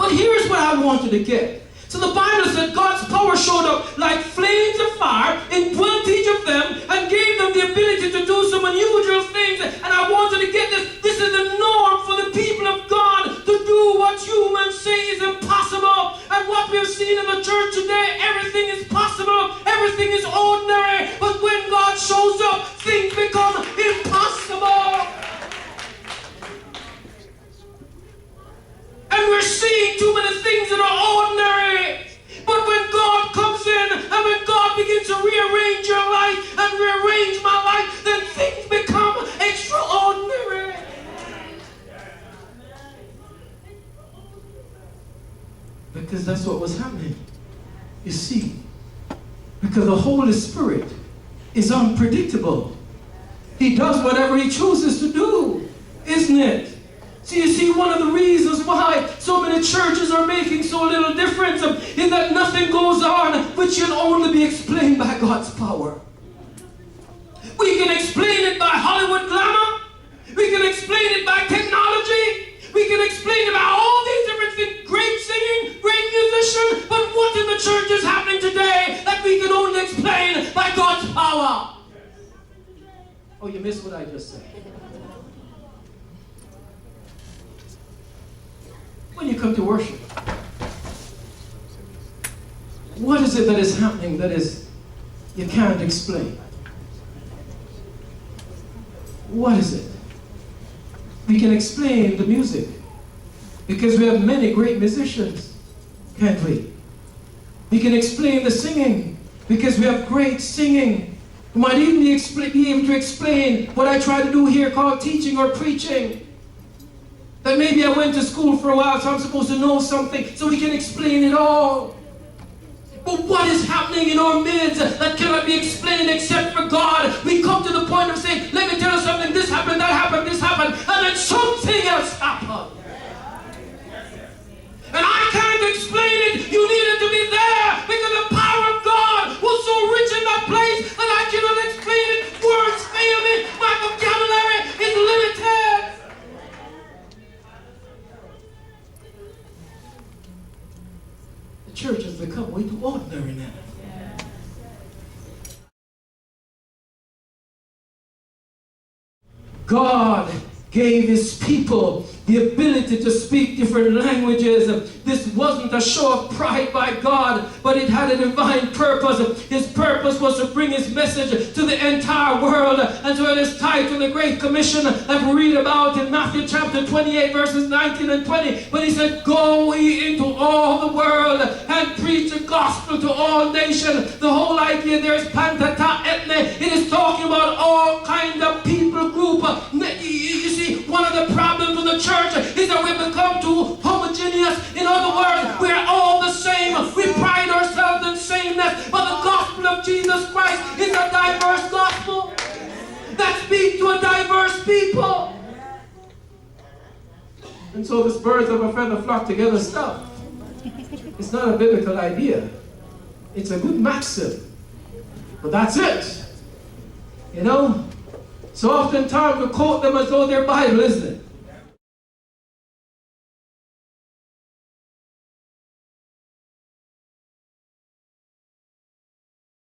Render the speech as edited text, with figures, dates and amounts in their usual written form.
But here's what I want you to get. So the Bible said God's power showed up like flames of fire, indwelt each of them, and gave them the ability to do some unusual things. And I want you to get this. This is the norm for the people of God to do what humans say is impossible. And what we've seen in the church today, everything is possible. Everything is ordinary. But when God shows up, things become impossible. And we're seeing too many things that are ordinary. But when God comes in and when God begins to rearrange your life and rearrange my life, then things become extraordinary. Because that's what was happening. You see, because the Holy Spirit is unpredictable. He does whatever he chooses to do, isn't it? See, you see, one of the reasons why so many churches are making so little difference is that nothing goes on which can only be explained by God's power. We can explain it by Hollywood glamour. We can explain it by technology. We can explain it by all these different things. Great singing, great musician. But what in the church is happening today that we can only explain by God's power? Oh, you missed what I just said. When you come to worship, what is it that is happening that is you can't explain? What is it? We can explain the music because we have many great musicians, can't we? We can explain the singing because we have great singing. We might even be able to explain what I try to do here called teaching or preaching. That maybe I went to school for a while, so I'm supposed to know something, so we can explain it all. But what is happening in our midst that cannot be explained except for God? We come to the point of saying, let me tell you something, this happened, that happened, this happened, and then something else happened. And I can't explain it. You needed to be there because the power of God was so rich in that place that I cannot explain it. Words fail me. My vocabulary is limited. Church has become way too ordinary now. God gave his people the ability to speak different languages. This wasn't a show of pride by God, but it had a divine purpose. His purpose was to bring his message to the entire world. And so it is tied to the Great Commission that we read about in Matthew chapter 28, verses 19 and 20. But he said, go ye into all the world and preach the gospel to all nations. The whole idea there is pantata ethne. It is talking about all kinds of people group. You see, one of the problems with the church is that we become too homogeneous. In other words, we're all the same. We pride ourselves in sameness. But the gospel of Jesus Christ is a diverse gospel that speaks to a diverse people. And so this birds of a feather flock together stuff. It's not a biblical idea. It's a good maxim. But that's it. You know? So oftentimes we quote them as though they're Bible, isn't it?